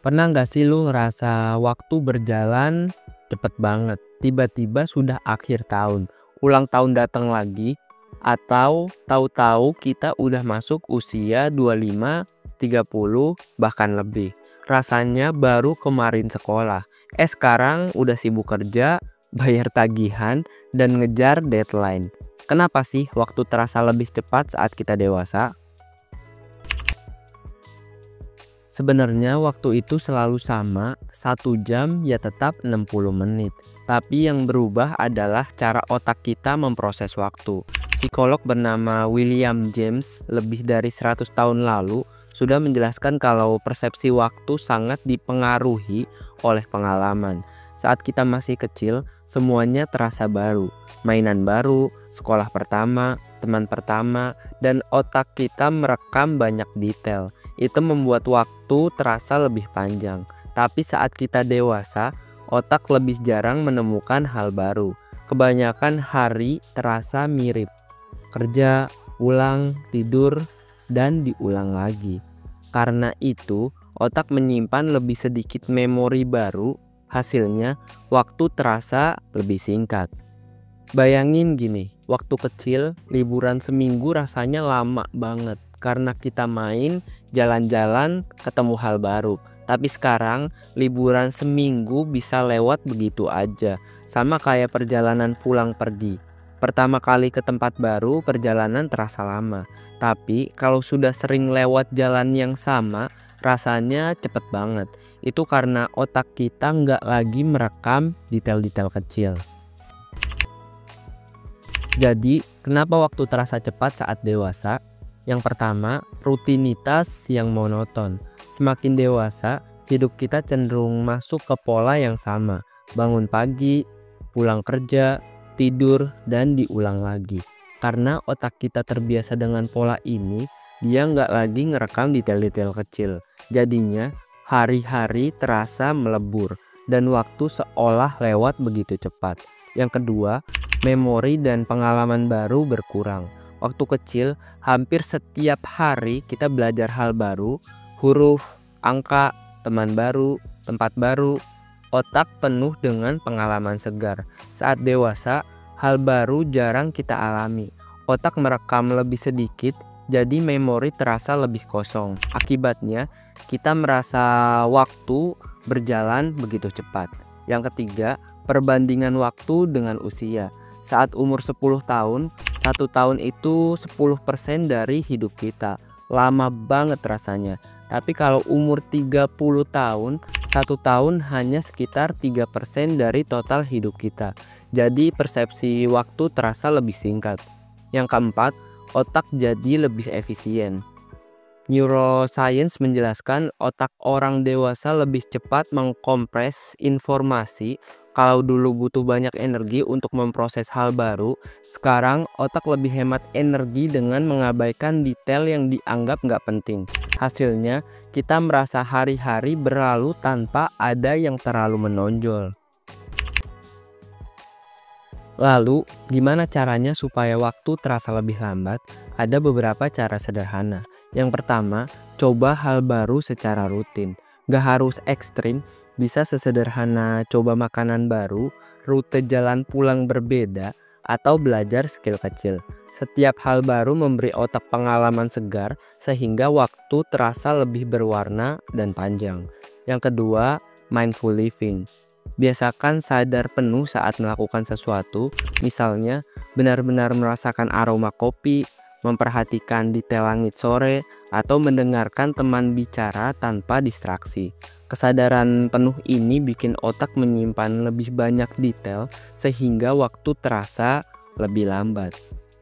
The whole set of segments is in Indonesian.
Pernah nggak sih lu ngerasa waktu berjalan cepet banget, tiba-tiba sudah akhir tahun, ulang tahun datang lagi, atau tahu-tahu kita udah masuk usia 25, 30, bahkan lebih. Rasanya baru kemarin sekolah, sekarang udah sibuk kerja, bayar tagihan, dan ngejar deadline. Kenapa sih waktu terasa lebih cepat saat kita dewasa? Sebenarnya waktu itu selalu sama, 1 jam ya tetap 60 menit. Tapi yang berubah adalah cara otak kita memproses waktu. Psikolog bernama William James lebih dari 100 tahun lalu sudah menjelaskan kalau persepsi waktu sangat dipengaruhi oleh pengalaman. Saat kita masih kecil, semuanya terasa baru. Mainan baru, sekolah pertama, teman pertama, dan otak kita merekam banyak detail. Itu membuat waktu terasa lebih panjang. Tapi saat kita dewasa, otak lebih jarang menemukan hal baru. Kebanyakan hari terasa mirip. Kerja, ulang, tidur, dan diulang lagi. Karena itu, otak menyimpan lebih sedikit memori baru. Hasilnya, waktu terasa lebih singkat. Bayangin gini, waktu kecil, liburan seminggu rasanya lama banget. Karena kita main, jalan-jalan, ketemu hal baru. Tapi sekarang liburan seminggu bisa lewat begitu aja. Sama kayak perjalanan pulang pergi. Pertama kali ke tempat baru, perjalanan terasa lama. Tapi kalau sudah sering lewat jalan yang sama, rasanya cepet banget. Itu karena otak kita nggak lagi merekam detail-detail kecil. Jadi, kenapa waktu terasa cepat saat dewasa? Yang pertama, rutinitas yang monoton. Semakin dewasa, hidup kita cenderung masuk ke pola yang sama. Bangun pagi, pulang kerja, tidur, dan diulang lagi. Karena otak kita terbiasa dengan pola ini, dia nggak lagi ngerekam detail-detail kecil. Jadinya, hari-hari terasa melebur, dan waktu seolah lewat begitu cepat. Yang kedua, memori dan pengalaman baru berkurang. Waktu kecil, hampir setiap hari kita belajar hal baru, huruf, angka, teman baru, tempat baru. Otak penuh dengan pengalaman segar. Saat dewasa, hal baru jarang kita alami. Otak merekam lebih sedikit, jadi memori terasa lebih kosong. Akibatnya, kita merasa waktu berjalan begitu cepat. Yang ketiga, perbandingan waktu dengan usia. Saat umur 10 tahun, 1 tahun itu 10% dari hidup kita. Lama banget rasanya. Tapi kalau umur 30 tahun, 1 tahun hanya sekitar 3% dari total hidup kita. Jadi persepsi waktu terasa lebih singkat. Yang keempat, otak jadi lebih efisien. Neuroscience menjelaskan otak orang dewasa lebih cepat mengkompres informasi. Kalau dulu butuh banyak energi untuk memproses hal baru, sekarang otak lebih hemat energi dengan mengabaikan detail yang dianggap nggak penting. Hasilnya, kita merasa hari-hari berlalu tanpa ada yang terlalu menonjol. Lalu, gimana caranya supaya waktu terasa lebih lambat? Ada beberapa cara sederhana. Yang pertama, coba hal baru secara rutin. Gak harus ekstrim, bisa sesederhana coba makanan baru, rute jalan pulang berbeda, atau belajar skill kecil. Setiap hal baru memberi otak pengalaman segar sehingga waktu terasa lebih berwarna dan panjang. Yang kedua, mindful living. Biasakan sadar penuh saat melakukan sesuatu, misalnya benar-benar merasakan aroma kopi, memperhatikan detail langit sore, atau mendengarkan teman bicara tanpa distraksi. Kesadaran penuh ini bikin otak menyimpan lebih banyak detail sehingga waktu terasa lebih lambat.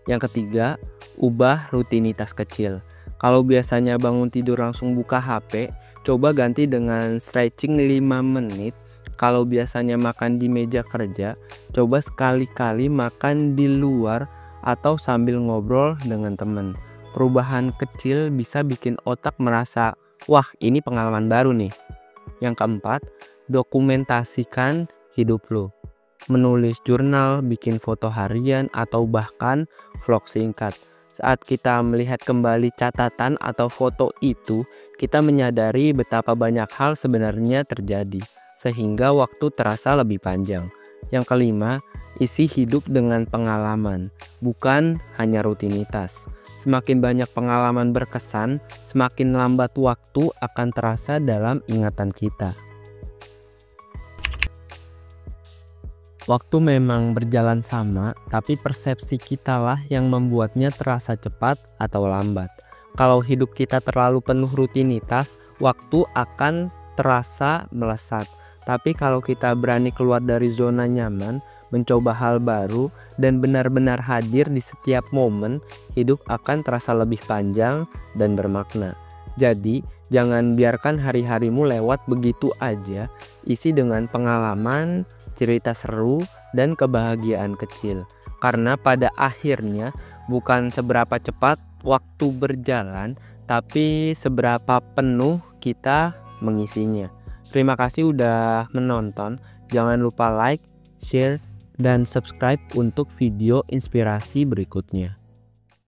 Yang ketiga, ubah rutinitas kecil. Kalau biasanya bangun tidur langsung buka HP, coba ganti dengan stretching 5 menit. Kalau biasanya makan di meja kerja, coba sekali-kali makan di luar atau sambil ngobrol dengan teman. Perubahan kecil bisa bikin otak merasa, wah ini pengalaman baru nih. Yang keempat, dokumentasikan hidup lo. Menulis jurnal, bikin foto harian, atau bahkan vlog singkat. Saat kita melihat kembali catatan atau foto itu, kita menyadari betapa banyak hal sebenarnya terjadi, sehingga waktu terasa lebih panjang. Yang kelima, isi hidup dengan pengalaman, bukan hanya rutinitas. Semakin banyak pengalaman berkesan, semakin lambat waktu akan terasa dalam ingatan kita. Waktu memang berjalan sama, tapi persepsi kitalah yang membuatnya terasa cepat atau lambat. Kalau hidup kita terlalu penuh rutinitas, waktu akan terasa melesat. Tapi kalau kita berani keluar dari zona nyaman, mencoba hal baru, dan benar-benar hadir di setiap momen, hidup akan terasa lebih panjang dan bermakna. Jadi, jangan biarkan hari-harimu lewat begitu aja, isi dengan pengalaman, cerita seru, dan kebahagiaan kecil. Karena pada akhirnya bukan seberapa cepat waktu berjalan, tapi seberapa penuh kita mengisinya. Terima kasih udah menonton. Jangan lupa like, share, dan subscribe untuk video inspirasi berikutnya.